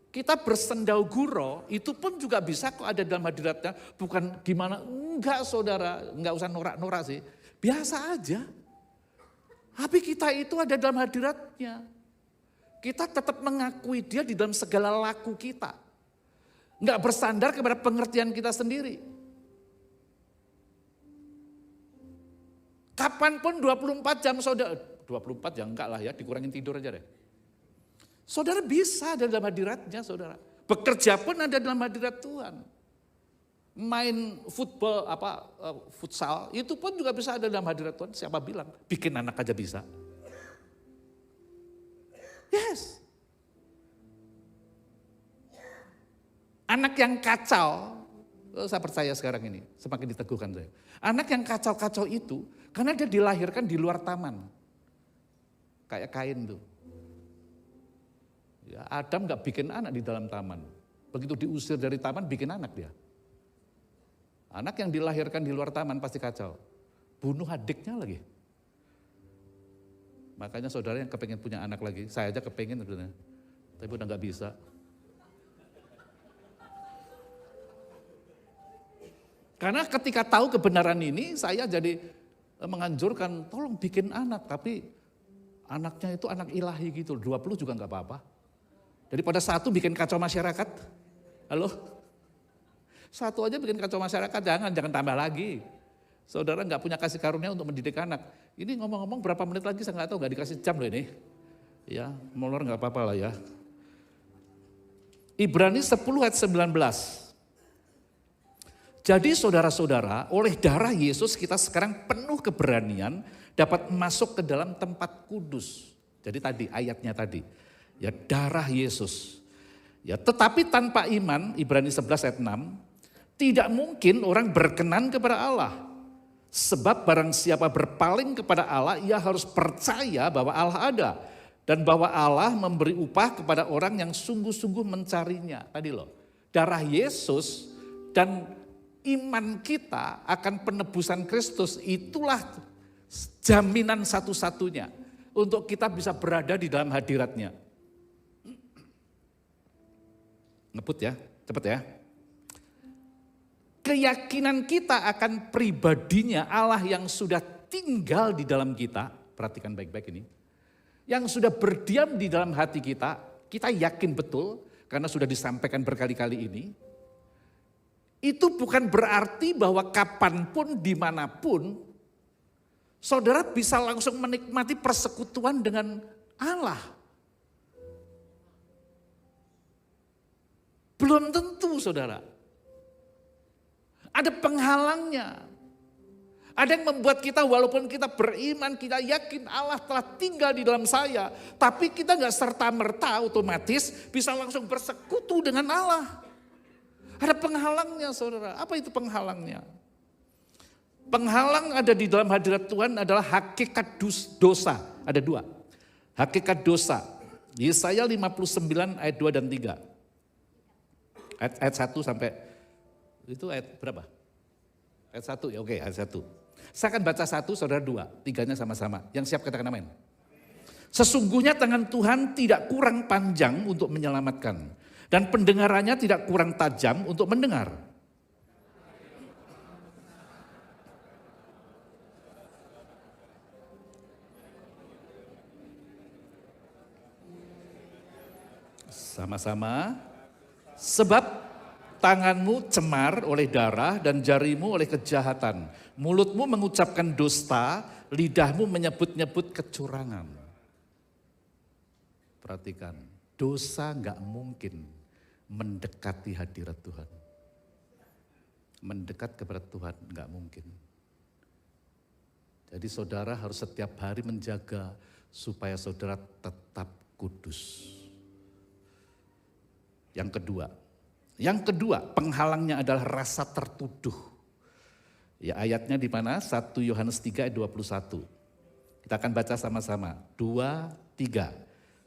Kita bersendau gurau itu pun juga bisa kok ada dalam hadiratnya. Bukan gimana, enggak saudara, enggak usah norak-norak sih. Biasa aja. Tapi kita itu ada dalam hadiratnya. Kita tetap mengakui dia di dalam segala laku kita. Enggak bersandar kepada pengertian kita sendiri. Kapanpun 24 jam saudara, 24 ya enggak lah ya, dikurangin tidur aja deh. Saudara bisa ada dalam hadiratnya saudara. Bekerja pun ada dalam hadirat Tuhan. Main football, futsal, itu pun juga bisa ada dalam hadirat Tuhan. Siapa bilang? Bikin anak aja bisa. Yes. Anak yang kacau, saya percaya sekarang ini, semakin diteguhkan saya. Anak yang kacau-kacau itu, karena dia dilahirkan di luar taman. Kayak Kain tuh. Ya, Adam gak bikin anak di dalam taman. Begitu diusir dari taman, bikin anak dia. Anak yang dilahirkan di luar taman pasti kacau. Bunuh adiknya lagi. Makanya saudara yang kepengen punya anak lagi, saya aja kepengen sebenarnya. Tapi udah gak bisa. Karena ketika tahu kebenaran ini, saya jadi menganjurkan, tolong bikin anak. Tapi anaknya itu anak ilahi gitu, 20 juga gak apa-apa. Daripada satu bikin kacau masyarakat. Halo? Satu aja bikin kacau masyarakat, jangan tambah lagi. Saudara nggak punya kasih karunia untuk mendidik anak. Ini ngomong-ngomong berapa menit lagi saya nggak tahu, nggak dikasih jam loh ini. Ya, molor nggak apa-apa lah ya. Ibrani 10 ayat 19. Jadi saudara-saudara, oleh darah Yesus kita sekarang penuh keberanian dapat masuk ke dalam tempat kudus. Jadi tadi ayatnya tadi, ya darah Yesus. Ya, tetapi tanpa iman, Ibrani 11 ayat 6, tidak mungkin orang berkenan kepada Allah. Sebab barang siapa berpaling kepada Allah, ia harus percaya bahwa Allah ada. Dan bahwa Allah memberi upah kepada orang yang sungguh-sungguh mencarinya. Tadi loh, darah Yesus dan iman kita akan penebusan Kristus, itulah jaminan satu-satunya untuk kita bisa berada di dalam hadiratnya. Ngebut ya, cepet ya. Keyakinan kita akan pribadinya Allah yang sudah tinggal di dalam kita, perhatikan baik-baik ini. Yang sudah berdiam di dalam hati kita yakin betul karena sudah disampaikan berkali-kali ini. Itu bukan berarti bahwa kapanpun, dimanapun, saudara bisa langsung menikmati persekutuan dengan Allah. Belum tentu saudara. Ada penghalangnya. Ada yang membuat kita walaupun kita beriman, kita yakin Allah telah tinggal di dalam saya. Tapi kita gak serta-merta otomatis bisa langsung bersekutu dengan Allah. Ada penghalangnya saudara. Apa itu penghalangnya? Penghalang ada di dalam hadirat Tuhan adalah hakikat dosa. Ada dua. Hakikat dosa. Yesaya 59 ayat 2 dan 3. Ayat 1 sampai, itu ayat berapa? Ayat 1 ya, oke ayat 1. Saya akan baca 1, saudara 2, 3-nya sama-sama. Yang siap katakan amin. Sesungguhnya tangan Tuhan tidak kurang panjang untuk menyelamatkan. Dan pendengarannya tidak kurang tajam untuk mendengar. Sama-sama. Sebab tanganmu cemar oleh darah dan jarimu oleh kejahatan. Mulutmu mengucapkan dusta, lidahmu menyebut-nyebut kecurangan. Perhatikan, dosa gak mungkin mendekati hadirat Tuhan. Mendekat kepada Tuhan gak mungkin. Jadi saudara harus setiap hari menjaga supaya saudara tetap kudus. Yang kedua, penghalangnya adalah rasa tertuduh. Ya ayatnya di mana? 1 Yohanes 3 ayat 21. Kita akan baca sama-sama. 2, 3.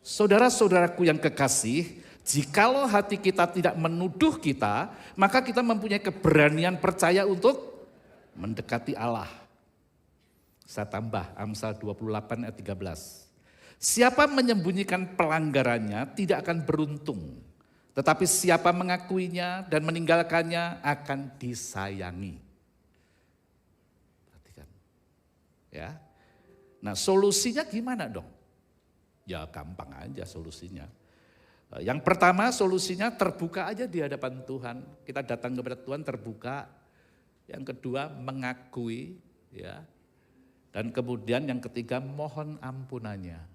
Saudara-saudaraku yang kekasih, jikalau hati kita tidak menuduh kita, maka kita mempunyai keberanian percaya untuk mendekati Allah. Saya tambah Amsal 28 ayat 13. Siapa menyembunyikan pelanggarannya tidak akan beruntung. Tetapi siapa mengakuinya dan meninggalkannya akan disayangi. Perhatikan. Ya. Nah, solusinya gimana dong? Ya gampang aja solusinya. Yang pertama solusinya terbuka aja di hadapan Tuhan. Kita datang kepada Tuhan terbuka. Yang kedua mengakui ya. Dan kemudian yang ketiga mohon ampunannya.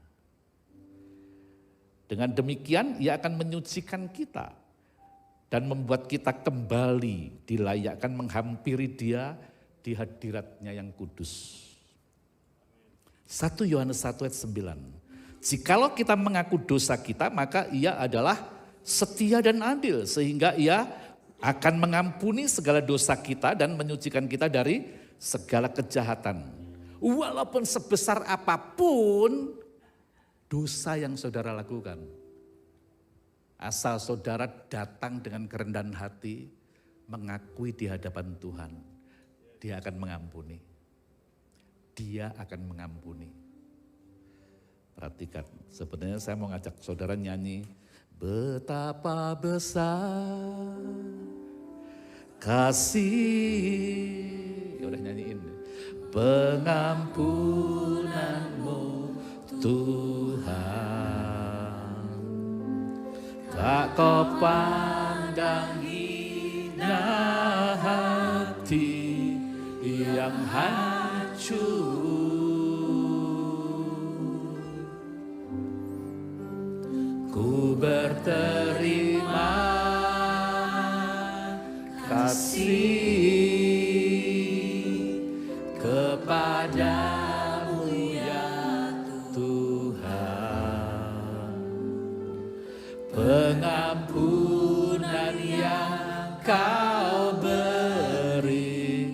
Dengan demikian ia akan menyucikan kita dan membuat kita kembali dilayakkan menghampiri Dia di hadiratnya yang kudus. 1 Yohanes 1 ayat 9. Jikalau kita mengaku dosa kita maka ia adalah setia dan adil sehingga ia akan mengampuni segala dosa kita dan menyucikan kita dari segala kejahatan. Walaupun sebesar apapun dosa yang saudara lakukan. Asal saudara datang dengan kerendahan hati, mengakui di hadapan Tuhan, Dia akan mengampuni. Dia akan mengampuni. Perhatikan, sebenarnya saya mau ngajak saudara nyanyi, betapa besar kasih, ya udah nyanyiin, pengampunanmu Tuhan, tak kau pandang hina hati yang hancur. Ku berterima kasih kepadamu ya Tuhan. Pengampunan yang kau beri,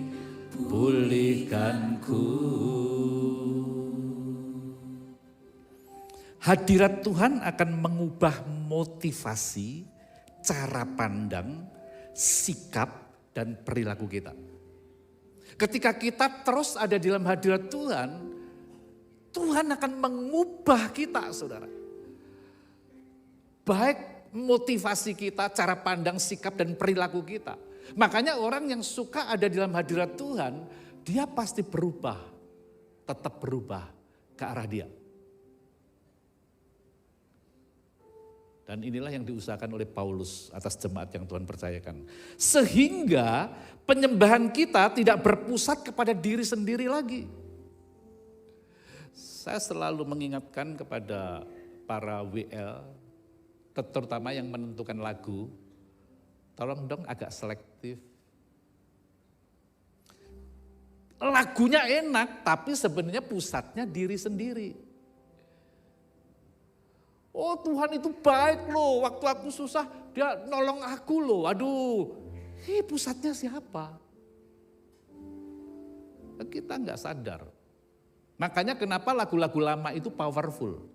pulihkanku. Hadirat Tuhan akan mengubah motivasi, cara pandang, sikap, dan perilaku kita. Ketika kita terus ada di dalam hadirat Tuhan, Tuhan akan mengubah kita, saudara. Baik motivasi kita, cara pandang, sikap, dan perilaku kita. Makanya orang yang suka ada di dalam hadirat Tuhan, dia pasti berubah, tetap berubah ke arah dia. Dan inilah yang diusahakan oleh Paulus atas jemaat yang Tuhan percayakan. Sehingga penyembahan kita tidak berpusat kepada diri sendiri lagi. Saya selalu mengingatkan kepada para WL, terutama yang menentukan lagu, tolong dong agak selektif. Lagunya enak, tapi sebenarnya pusatnya diri sendiri. Oh Tuhan itu baik loh, waktu aku susah dia nolong aku loh. Aduh, pusatnya siapa? Kita nggak sadar. Makanya kenapa lagu-lagu lama itu powerful.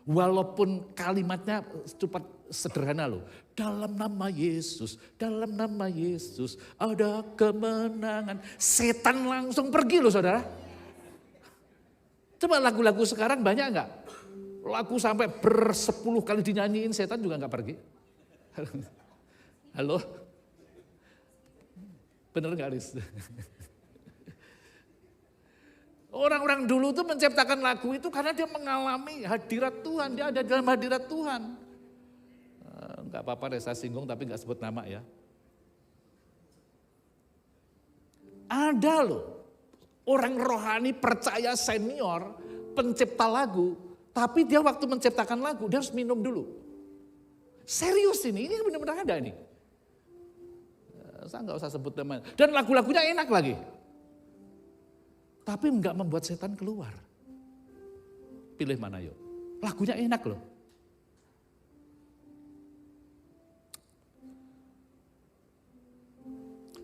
Walaupun kalimatnya cepat sederhana loh. Dalam nama Yesus ada kemenangan. Setan langsung pergi loh saudara. Coba lagu-lagu sekarang banyak nggak? Lagu sampai 10 kali dinyanyiin setan juga nggak pergi. Halo? Bener nggak Riz? Orang-orang dulu tuh menciptakan lagu itu karena dia mengalami hadirat Tuhan. Dia ada dalam hadirat Tuhan. Enggak apa-apa deh saya singgung tapi nggak sebut nama ya. Ada loh orang rohani percaya senior pencipta lagu. Tapi dia waktu menciptakan lagu dia harus minum dulu. Serius ini benar-benar ada nih. Saya nggak usah sebut namanya. Dan lagu-lagunya enak lagi. Tapi enggak membuat setan keluar. Pilih mana yuk. Lagunya enak loh.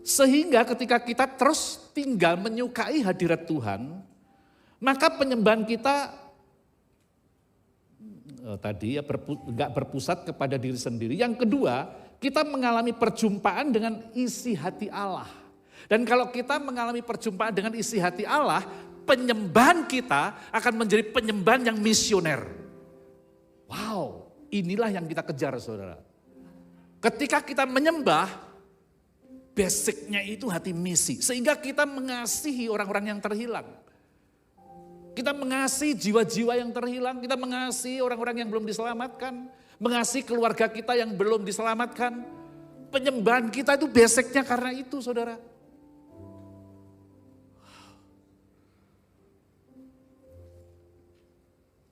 Sehingga ketika kita terus tinggal menyukai hadirat Tuhan, maka penyembahan kita tadi ya enggak berpusat kepada diri sendiri. Yang kedua, kita mengalami perjumpaan dengan isi hati Allah. Dan kalau kita mengalami perjumpaan dengan isi hati Allah, penyembahan kita akan menjadi penyembahan yang misioner. Wow, inilah yang kita kejar saudara. Ketika kita menyembah, basicnya itu hati misi. Sehingga kita mengasihi orang-orang yang terhilang. Kita mengasihi jiwa-jiwa yang terhilang, kita mengasihi orang-orang yang belum diselamatkan, mengasihi keluarga kita yang belum diselamatkan. Penyembahan kita itu basicnya karena itu saudara.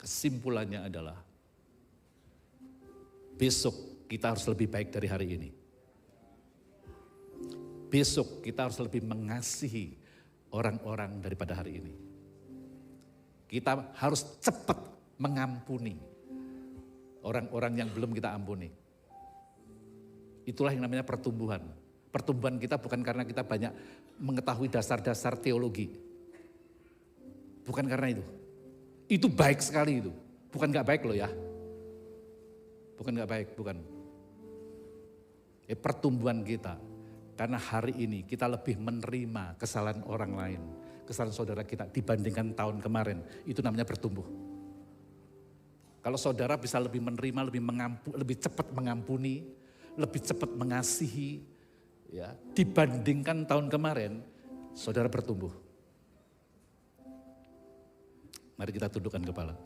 Kesimpulannya adalah besok kita harus lebih baik dari hari ini. Besok kita harus lebih mengasihi orang-orang daripada hari ini. Kita harus cepat mengampuni orang-orang yang belum kita ampuni. Itulah yang namanya pertumbuhan. Pertumbuhan kita bukan karena kita banyak mengetahui dasar-dasar teologi. Bukan karena itu. Itu baik sekali itu. Bukan gak baik loh ya. Bukan gak baik, bukan. Pertumbuhan kita. Karena hari ini kita lebih menerima kesalahan orang lain. Kesalahan saudara kita dibandingkan tahun kemarin. Itu namanya bertumbuh. Kalau saudara bisa lebih menerima, lebih cepat mengampuni, lebih cepat mengasihi, ya, dibandingkan tahun kemarin, saudara bertumbuh. Mari kita tundukkan kepala.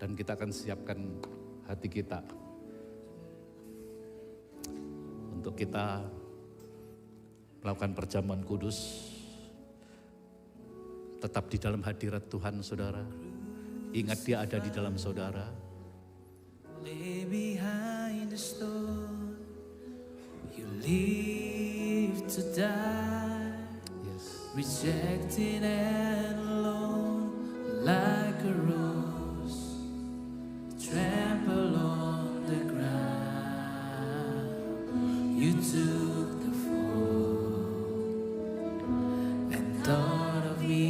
Dan kita akan siapkan hati kita untuk kita melakukan perjamuan kudus. Tetap di dalam hadirat Tuhan, saudara. Ingat dia ada di dalam saudara. Lay behind the stone, you live to die. Yes. Rejected and alone, like a rose, trample on the ground. You took the fall and thought of me,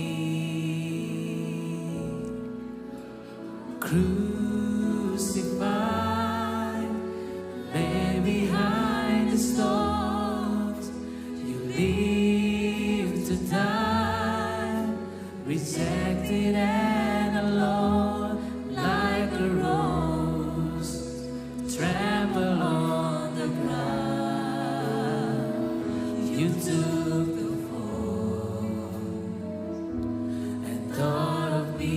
crucified, lay behind the stones. You live to die, rejected and alone, like a rose, trample on the ground. You took the fall and thought of me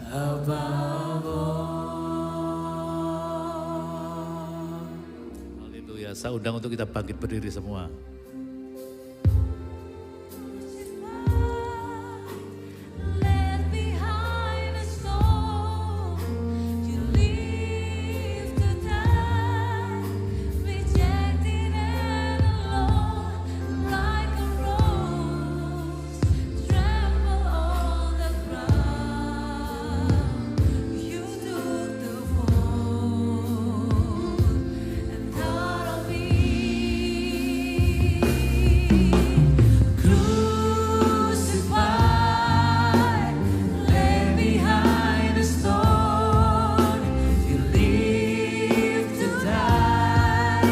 above all. Haleluya. Saya undang untuk kita bangkit berdiri semua. Left behind a stone, you live to die, rejected and alone, like a rose, trample on the ground. You took the fall and thought of me. Crucified, lay behind a stone. You live to die,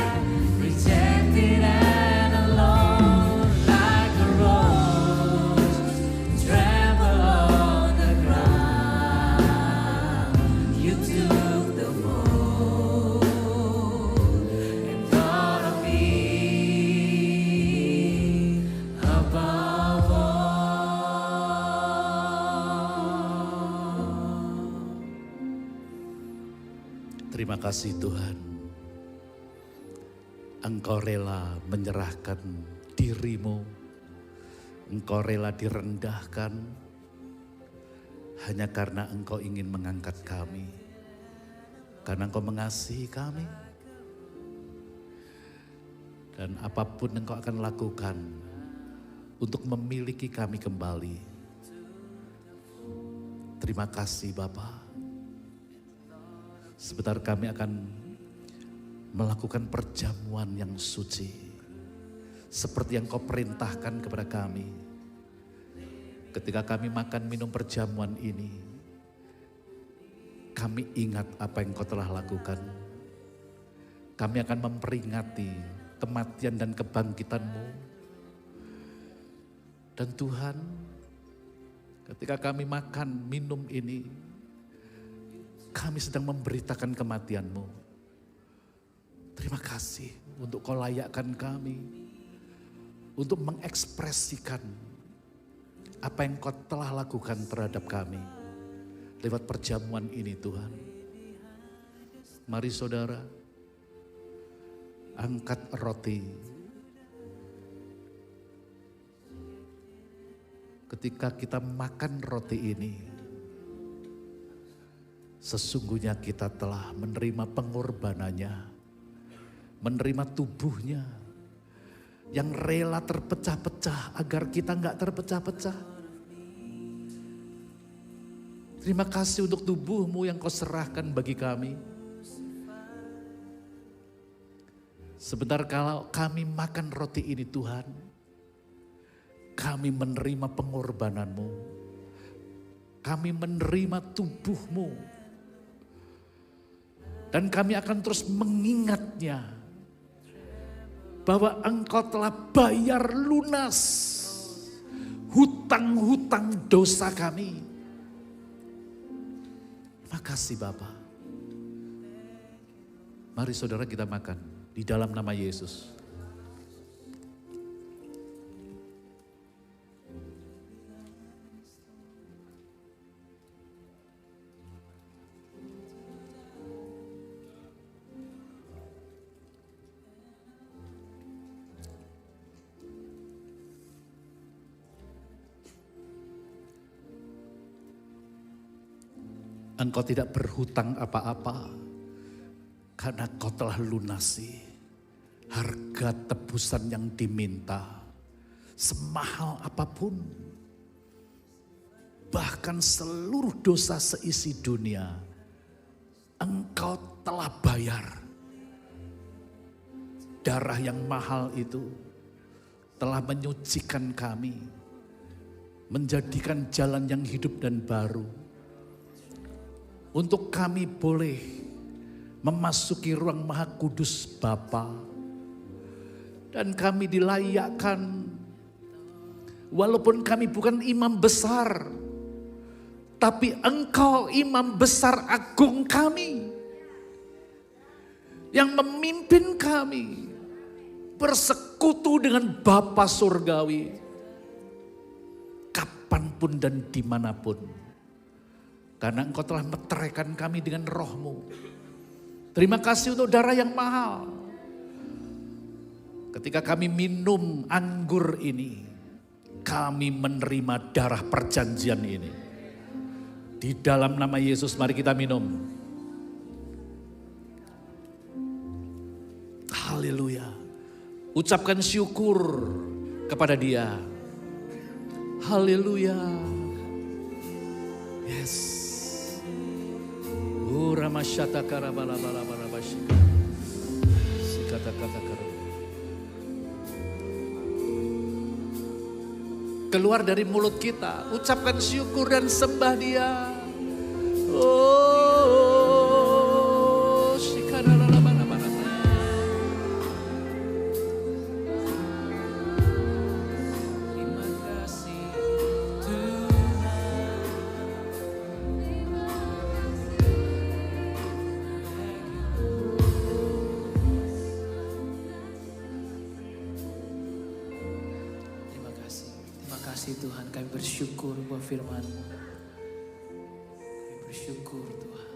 rejected and alone, like a rose, trample on the ground. You took the fall and thought of me above all. Terima kasih Tuhan. Engkau rela menyerahkan dirimu. Engkau rela direndahkan. Hanya karena engkau ingin mengangkat kami. Karena engkau mengasihi kami. Dan apapun engkau akan lakukan untuk memiliki kami kembali. Terima kasih Bapa. Sebentar kami akan melakukan perjamuan yang suci. Seperti yang kau perintahkan kepada kami. Ketika kami makan minum perjamuan ini, kami ingat apa yang kau telah lakukan. Kami akan memperingati kematian dan kebangkitan-Mu. Dan Tuhan, ketika kami makan minum ini, kami sedang memberitakan kematian-Mu. Terima kasih untuk kau layakkan kami untuk mengekspresikan apa yang kau telah lakukan terhadap kami lewat perjamuan ini Tuhan. Mari saudara, angkat roti. Ketika kita makan roti ini, sesungguhnya kita telah menerima pengorbanannya, menerima tubuhnya yang rela terpecah-pecah agar kita nggak terpecah-pecah. Terima kasih untuk tubuh-Mu yang kau serahkan bagi kami. Sebentar kalau kami makan roti ini Tuhan, kami menerima pengorbanan-Mu. Kami menerima tubuh-Mu. Dan kami akan terus mengingatnya bahwa Engkau telah bayar lunas hutang-hutang dosa kami. Terima kasih Bapa. Mari saudara kita makan di dalam nama Yesus. Engkau tidak berhutang apa-apa, karena Kau telah lunasi harga tebusan yang diminta. Semahal apapun, bahkan seluruh dosa seisi dunia, Engkau telah bayar. Darah yang mahal itu telah menyucikan kami, menjadikan jalan yang hidup dan baru. Untuk kami boleh memasuki ruang Maha Kudus Bapa. Dan kami dilayakkan, walaupun kami bukan imam besar, tapi Engkau imam besar agung kami, yang memimpin kami bersekutu dengan Bapa Surgawi, kapanpun dan dimanapun. Karena Engkau telah meteraikan kami dengan roh-Mu. Terima kasih untuk darah yang mahal. Ketika kami minum anggur ini, kami menerima darah perjanjian ini. Di dalam nama Yesus mari kita minum. Haleluya. Ucapkan syukur kepada Dia. Haleluya. Yes. Uramasyata karabala bala bala basyika. Sikata-kata karabala. Keluar dari mulut kita, ucapkan syukur dan sembah Dia. Oh, Terima kasih Terima kasih Tuhan, kami bersyukur buat firman-Mu. Kami bersyukur Tuhan.